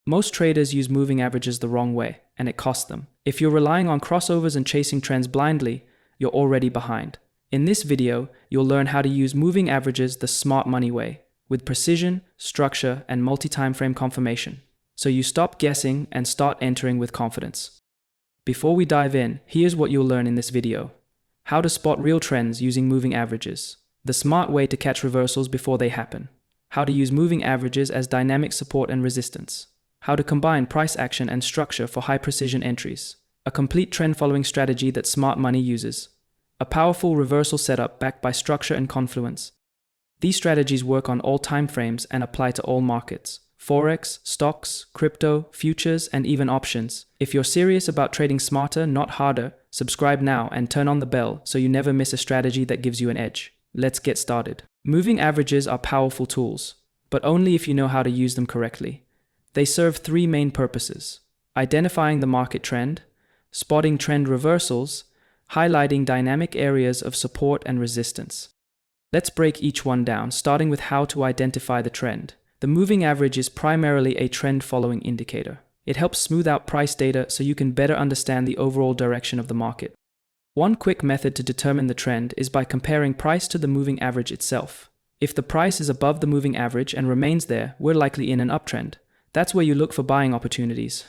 Most traders use moving averages the wrong way, and it costs them. If you're relying on crossovers and chasing trends blindly, you're already behind. In this video, you'll learn how to use moving averages the smart money way, with precision, structure, and multi-time frame confirmation, so you stop guessing and start entering with confidence. Before we dive in, here's what you'll learn in this video. How to spot real trends using moving averages. The smart way to catch reversals before they happen. How to use moving averages as dynamic support and resistance. How to combine price action and structure for high-precision entries. A complete trend-following strategy that smart money uses. A powerful reversal setup backed by structure and Confluence. These strategies work on all time frames and apply to all markets. Forex, stocks, crypto, futures, and even options. If you're serious about trading smarter, not harder, subscribe now and turn on the bell so you never miss a strategy that gives you an edge. Let's get started. Moving averages are powerful tools, but only if you know how to use them correctly. They serve three main purposes: identifying the market trend, spotting trend reversals, highlighting dynamic areas of support and resistance. Let's break each one down, starting with how to identify the trend. The moving average is primarily a trend-following indicator. It helps smooth out price data so you can better understand the overall direction of the market. One quick method to determine the trend is by comparing price to the moving average itself. If the price is above the moving average and remains there, we're likely in an uptrend. That's where you look for buying opportunities.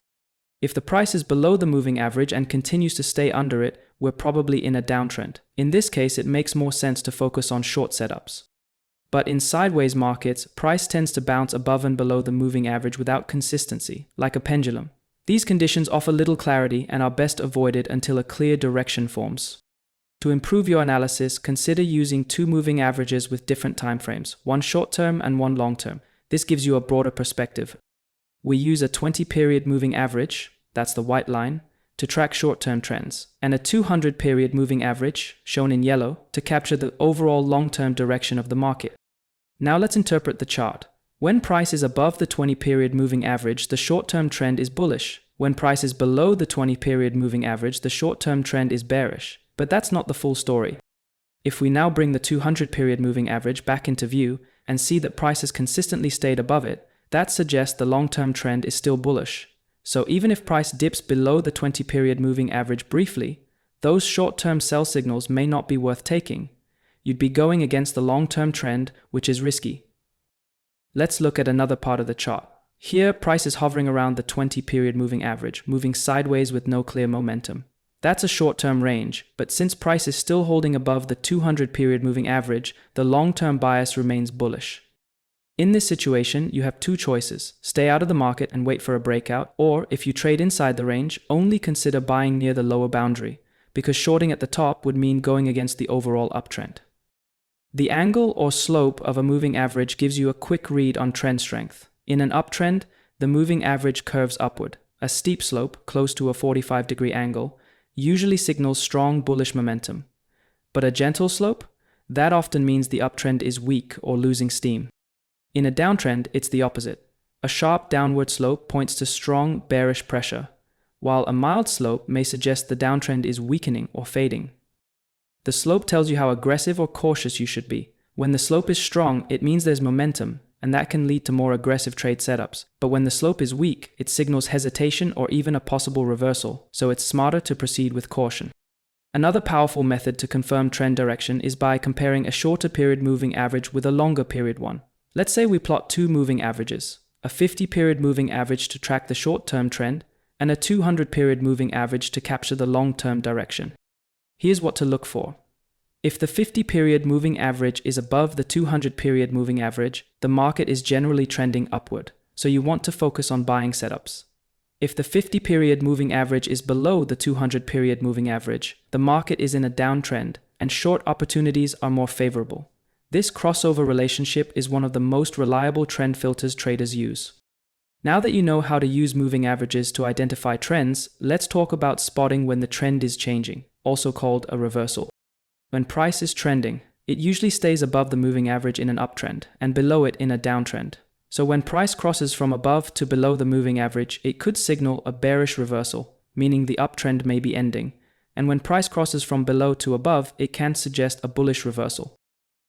If the price is below the moving average and continues to stay under it, we're probably in a downtrend. In this case, it makes more sense to focus on short setups. But in sideways markets, price tends to bounce above and below the moving average without consistency, like a pendulum. These conditions offer little clarity and are best avoided until a clear direction forms. To improve your analysis, consider using two moving averages with different timeframes, one short-term and one long-term. This gives you a broader perspective. We use a 20-period moving average, that's the white line, to track short-term trends, and a 200-period moving average, shown in yellow, to capture the overall long-term direction of the market. Now let's interpret the chart. When price is above the 20-period moving average, the short-term trend is bullish. When price is below the 20-period moving average, the short-term trend is bearish. But that's not the full story. If we now bring the 200-period moving average back into view and see that price has consistently stayed above it, that suggests the long-term trend is still bullish. So even if price dips below the 20-period moving average briefly, those short-term sell signals may not be worth taking. You'd be going against the long-term trend, which is risky. Let's look at another part of the chart. Here, price is hovering around the 20-period moving average, moving sideways with no clear momentum. That's a short-term range, but since price is still holding above the 200-period moving average, the long-term bias remains bullish. In this situation, you have two choices: stay out of the market and wait for a breakout, or if you trade inside the range, only consider buying near the lower boundary, because shorting at the top would mean going against the overall uptrend. The angle or slope of a moving average gives you a quick read on trend strength. In an uptrend, the moving average curves upward. A steep slope, close to a 45-degree angle, usually signals strong bullish momentum. But a gentle slope? That often means the uptrend is weak or losing steam. In a downtrend, it's the opposite. A sharp downward slope points to strong bearish pressure, while a mild slope may suggest the downtrend is weakening or fading. The slope tells you how aggressive or cautious you should be. When the slope is strong, it means there's momentum, and that can lead to more aggressive trade setups. But when the slope is weak, it signals hesitation or even a possible reversal, so it's smarter to proceed with caution. Another powerful method to confirm trend direction is by comparing a shorter period moving average with a longer period one. Let's say we plot two moving averages, a 50-period moving average to track the short-term trend, and a 200-period moving average to capture the long-term direction. Here's what to look for. If the 50-period moving average is above the 200-period moving average, the market is generally trending upward, so you want to focus on buying setups. If the 50-period moving average is below the 200-period moving average, the market is in a downtrend, and short opportunities are more favorable. This crossover relationship is one of the most reliable trend filters traders use. Now that you know how to use moving averages to identify trends, let's talk about spotting when the trend is changing, also called a reversal. When price is trending, it usually stays above the moving average in an uptrend and below it in a downtrend. So when price crosses from above to below the moving average, it could signal a bearish reversal, meaning the uptrend may be ending. And when price crosses from below to above, it can suggest a bullish reversal.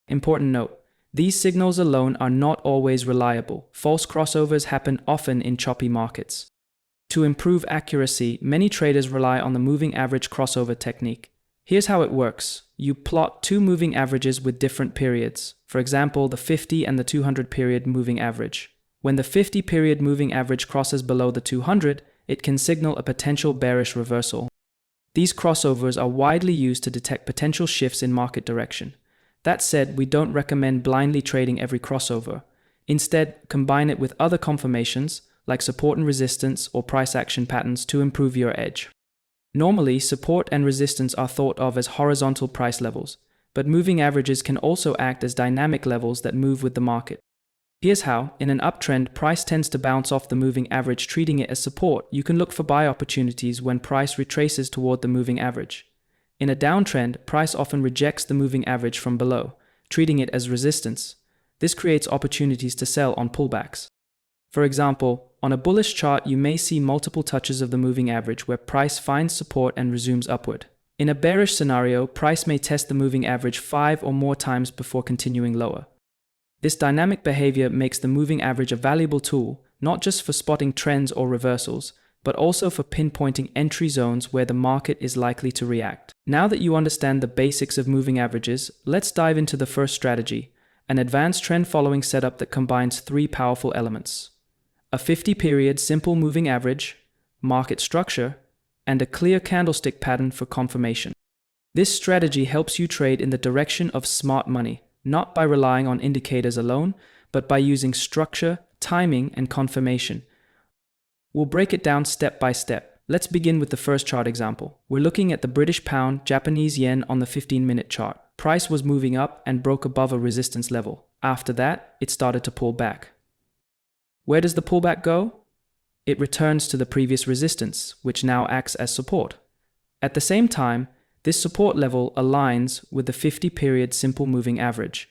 Important note, These signals alone are not always reliable. False crossovers happen often in choppy markets. To improve accuracy, many traders rely on the moving average crossover technique. Here's how it works. You plot two moving averages with different periods. For example, the 50 and the 200 period moving average. When the 50 period moving average crosses below the 200, it can signal a potential bearish reversal. These crossovers are widely used to detect potential shifts in market direction. That said, we don't recommend blindly trading every crossover. Instead, combine it with other confirmations, like support and resistance or price action patterns to improve your edge. Normally, support and resistance are thought of as horizontal price levels, but moving averages can also act as dynamic levels that move with the market. Here's how. In an uptrend, price tends to bounce off the moving average, treating it as support. You can look for buy opportunities when price retraces toward the moving average. In a downtrend, price often rejects the moving average from below, treating it as resistance. This creates opportunities to sell on pullbacks. For example, on a bullish chart, you may see multiple touches of the moving average where price finds support and resumes upward. In a bearish scenario, price may test the moving average 5 or more times before continuing lower. This dynamic behavior makes the moving average a valuable tool, not just for spotting trends or reversals, but also for pinpointing entry zones where the market is likely to react. Now that you understand the basics of moving averages, let's dive into the first strategy, an advanced trend following setup that combines three powerful elements: a 50-period simple moving average, market structure, and a clear candlestick pattern for confirmation. This strategy helps you trade in the direction of smart money, not by relying on indicators alone, but by using structure, timing, and confirmation. We'll break it down step by step. Let's begin with the first chart example. We're looking at the British pound, Japanese yen on the 15-minute chart. Price was moving up and broke above a resistance level. After that, it started to pull back. Where does the pullback go? It returns to the previous resistance, which now acts as support. At the same time, this support level aligns with the 50-period simple moving average.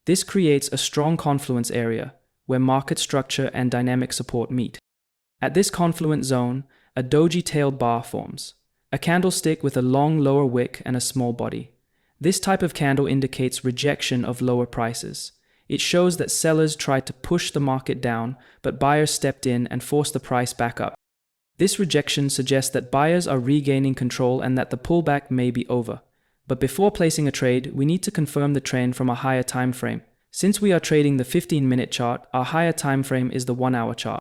This creates a strong confluence area where market structure and dynamic support meet. At this confluence zone, a doji-tailed bar forms, a candlestick with a long lower wick and a small body. This type of candle indicates rejection of lower prices. It shows that sellers tried to push the market down, but buyers stepped in and forced the price back up. This rejection suggests that buyers are regaining control and that the pullback may be over. But before placing a trade, we need to confirm the trend from a higher time frame. Since we are trading the 15-minute chart, our higher time frame is the 1-hour chart.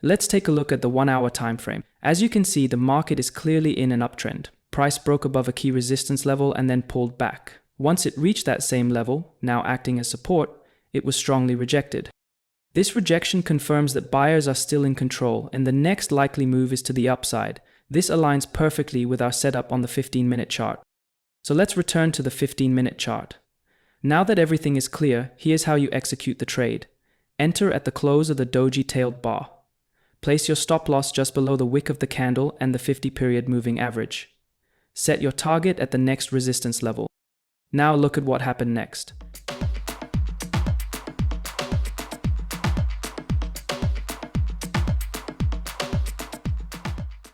Let's take a look at the 1-hour time frame. As you can see, the market is clearly in an uptrend. Price broke above a key resistance level and then pulled back. Once it reached that same level, now acting as support, it was strongly rejected. This rejection confirms that buyers are still in control, and the next likely move is to the upside. This aligns perfectly with our setup on the 15-minute chart. So let's return to the 15-minute chart. Now that everything is clear, here's how you execute the trade. Enter at the close of the doji-tailed bar. Place your stop loss just below the wick of the candle and the 50-period moving average. Set your target at the next resistance level. Now look at what happened next.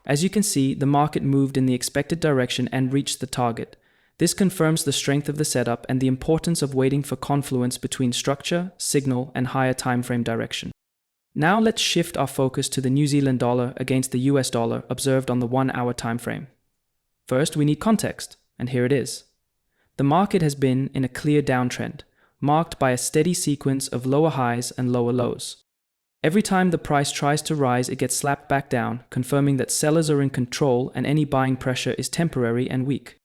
As you can see, the market moved in the expected direction and reached the target. This confirms the strength of the setup and the importance of waiting for confluence between structure, signal, and higher timeframe direction. Now let's shift our focus to the New Zealand dollar against the US dollar observed on the 1-hour timeframe. First, we need context, and here it is. The market has been in a clear downtrend, marked by a steady sequence of lower highs and lower lows. Every time the price tries to rise, it gets slapped back down, confirming that sellers are in control and any buying pressure is temporary and weak.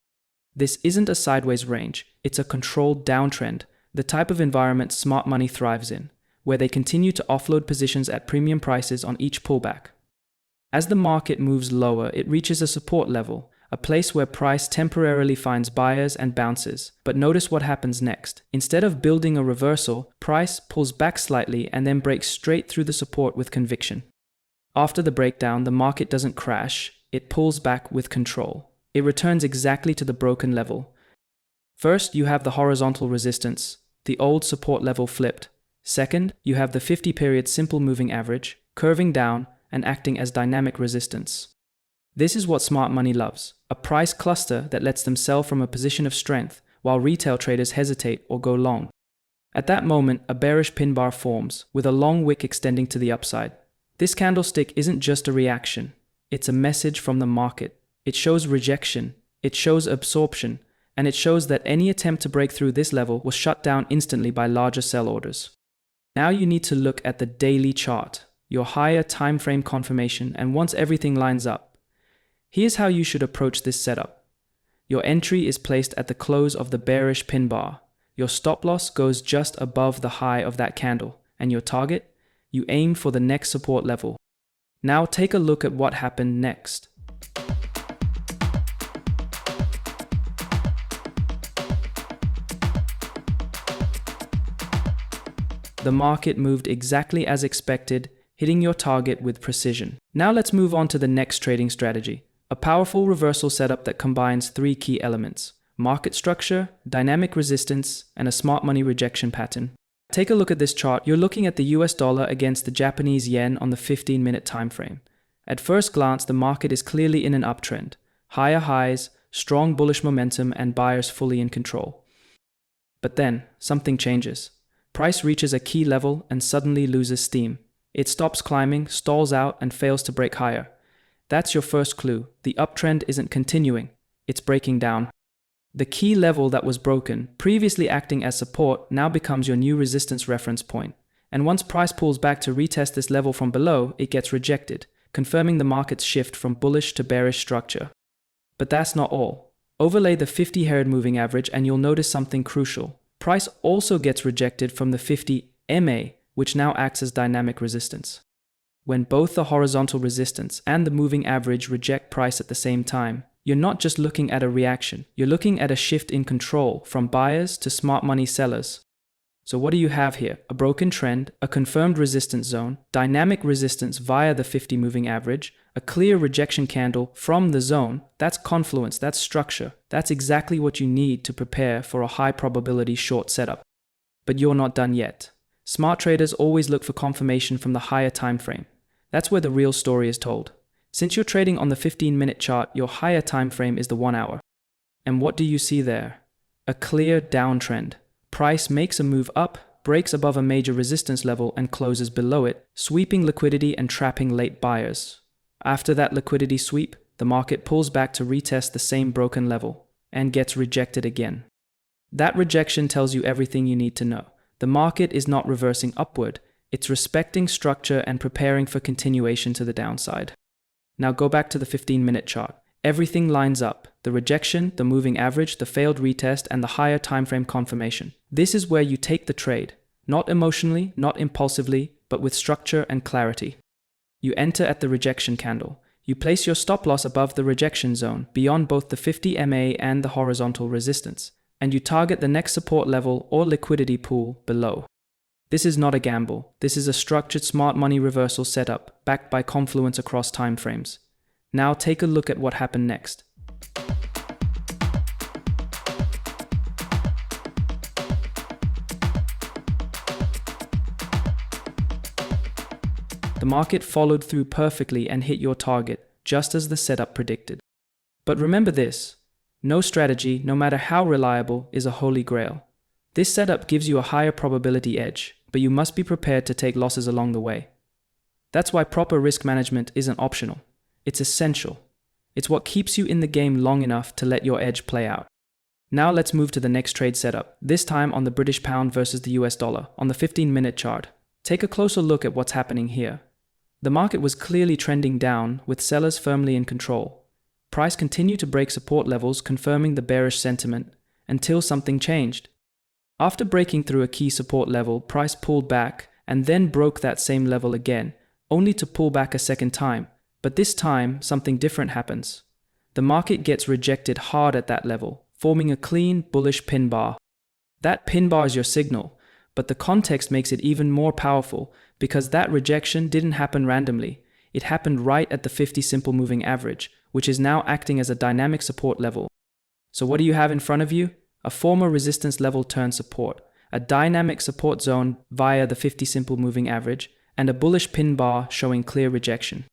This isn't a sideways range, it's a controlled downtrend, the type of environment smart money thrives in, where they continue to offload positions at premium prices on each pullback. As the market moves lower, it reaches a support level, a place where price temporarily finds buyers and bounces. But notice what happens next. Instead of building a reversal, price pulls back slightly and then breaks straight through the support with conviction. After the breakdown, the market doesn't crash, it pulls back with control. It returns exactly to the broken level. First, you have the horizontal resistance, the old support level flipped. Second, you have the 50-period simple moving average, curving down and acting as dynamic resistance. This is what smart money loves, a price cluster that lets them sell from a position of strength while retail traders hesitate or go long. At that moment, a bearish pin bar forms, with a long wick extending to the upside. This candlestick isn't just a reaction, it's a message from the market. It shows rejection, it shows absorption, and it shows that any attempt to break through this level was shut down instantly by larger sell orders. Now you need to look at the daily chart, your higher time frame confirmation, and once everything lines up, here's how you should approach this setup. Your entry is placed at the close of the bearish pin bar. Your stop loss goes just above the high of that candle, and your target? You aim for the next support level. Now take a look at what happened next. The market moved exactly as expected, hitting your target with precision. Now let's move on to the next trading strategy, a powerful reversal setup that combines three key elements: market structure, dynamic resistance, and a smart money rejection pattern. Take a look at this chart. You're looking at the US dollar against the Japanese yen on the 15-minute time frame. At first glance, the market is clearly in an uptrend. Higher highs, strong bullish momentum, and buyers fully in control. But then, something changes. Price reaches a key level and suddenly loses steam. It stops climbing, stalls out, and fails to break higher. That's your first clue. The uptrend isn't continuing, it's breaking down. The key level that was broken, previously acting as support, now becomes your new resistance reference point. And once price pulls back to retest this level from below, it gets rejected, confirming the market's shift from bullish to bearish structure. But that's not all. Overlay the 50-haired moving average and you'll notice something crucial. Price also gets rejected from the 50 MA, which now acts as dynamic resistance. When both the horizontal resistance and the moving average reject price at the same time, you're not just looking at a reaction, you're looking at a shift in control from buyers to smart money sellers. So what do you have here? A broken trend, a confirmed resistance zone, dynamic resistance via the 50 moving average, a clear rejection candle from the zone. That's confluence, that's structure. That's exactly what you need to prepare for a high probability short setup. But you're not done yet. Smart traders always look for confirmation from the higher time frame. That's where the real story is told. Since you're trading on the 15-minute chart, your higher time frame is the 1 hour. And what do you see there? A clear downtrend. Price makes a move up, breaks above a major resistance level and closes below it, sweeping liquidity and trapping late buyers. After that liquidity sweep, the market pulls back to retest the same broken level and gets rejected again. That rejection tells you everything you need to know. The market is not reversing upward, it's respecting structure and preparing for continuation to the downside. Now go back to the 15-minute chart. Everything lines up: the rejection, the moving average, the failed retest, and the higher timeframe confirmation. This is where you take the trade, not emotionally, not impulsively, but with structure and clarity. You enter at the rejection candle. You place your stop loss above the rejection zone, beyond both the 50 MA and the horizontal resistance, and you target the next support level or liquidity pool below. This is not a gamble. This is a structured smart money reversal setup backed by Confluence across timeframes. Now take a look at what happened next. The market followed through perfectly and hit your target, just as the setup predicted. But remember this: no strategy, no matter how reliable, is a holy grail. This setup gives you a higher probability edge, but you must be prepared to take losses along the way. That's why proper risk management isn't optional. It's essential. It's what keeps you in the game long enough to let your edge play out. Now let's move to the next trade setup, this time on the British pound versus the US dollar, on the 15-minute chart. Take a closer look at what's happening here. The market was clearly trending down, with sellers firmly in control. Price continued to break support levels, confirming the bearish sentiment, until something changed. After breaking through a key support level, price pulled back and then broke that same level again, only to pull back a second time. But this time, something different happens. The market gets rejected hard at that level, forming a clean, bullish pin bar. That pin bar is your signal, but the context makes it even more powerful because that rejection didn't happen randomly. It happened right at the 50 simple moving average, which is now acting as a dynamic support level. So what do you have in front of you? A former resistance level turned support, a dynamic support zone via the 50 simple moving average, and a bullish pin bar showing clear rejection.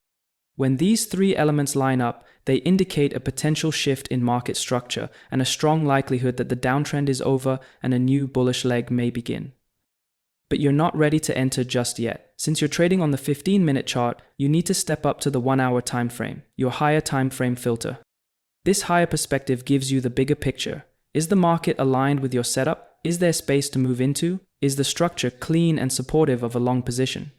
When these three elements line up, they indicate a potential shift in market structure and a strong likelihood that the downtrend is over and a new bullish leg may begin. But you're not ready to enter just yet. Since you're trading on the 15-minute chart, you need to step up to the 1-hour time frame, your higher time frame filter. This higher perspective gives you the bigger picture. Is the market aligned with your setup? Is there space to move into? Is the structure clean and supportive of a long position?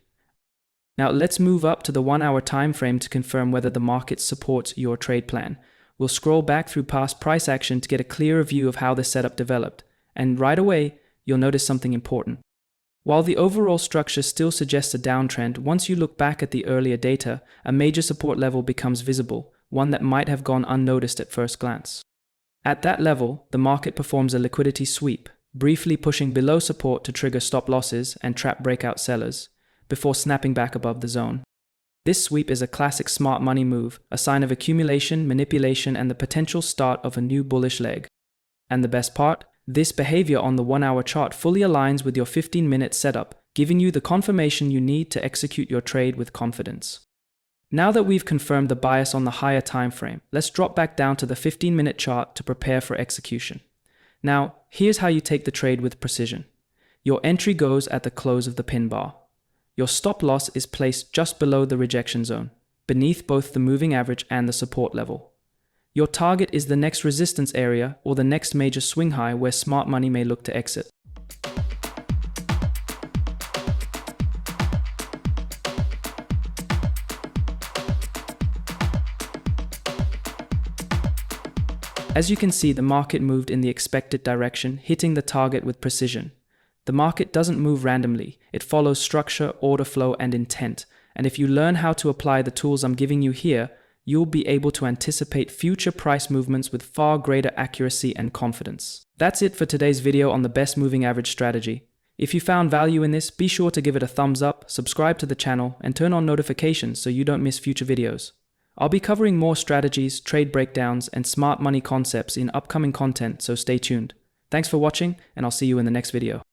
Now let's move up to the 1-hour time frame to confirm whether the market supports your trade plan. We'll scroll back through past price action to get a clearer view of how the setup developed. And right away, you'll notice something important. While the overall structure still suggests a downtrend, once you look back at the earlier data, a major support level becomes visible, one that might have gone unnoticed at first glance. At that level, the market performs a liquidity sweep, briefly pushing below support to trigger stop losses and trap breakout sellers, before snapping back above the zone. This sweep is a classic smart money move, a sign of accumulation, manipulation, and the potential start of a new bullish leg. And the best part? This behavior on the 1-hour chart fully aligns with your 15-minute setup, giving you the confirmation you need to execute your trade with confidence. Now that we've confirmed the bias on the higher time frame, let's drop back down to the 15-minute chart to prepare for execution. Now, here's how you take the trade with precision. Your entry goes at the close of the pin bar. Your stop loss is placed just below the rejection zone, beneath both the moving average and the support level. Your target is the next resistance area or the next major swing high where smart money may look to exit. As you can see, the market moved in the expected direction, hitting the target with precision. The market doesn't move randomly. It follows structure, order flow, and intent. And if you learn how to apply the tools I'm giving you here, you'll be able to anticipate future price movements with far greater accuracy and confidence. That's it for today's video on the best moving average strategy. If you found value in this, be sure to give it a thumbs up, subscribe to the channel, and turn on notifications so you don't miss future videos. I'll be covering more strategies, trade breakdowns, and smart money concepts in upcoming content, so stay tuned. Thanks for watching, and I'll see you in the next video.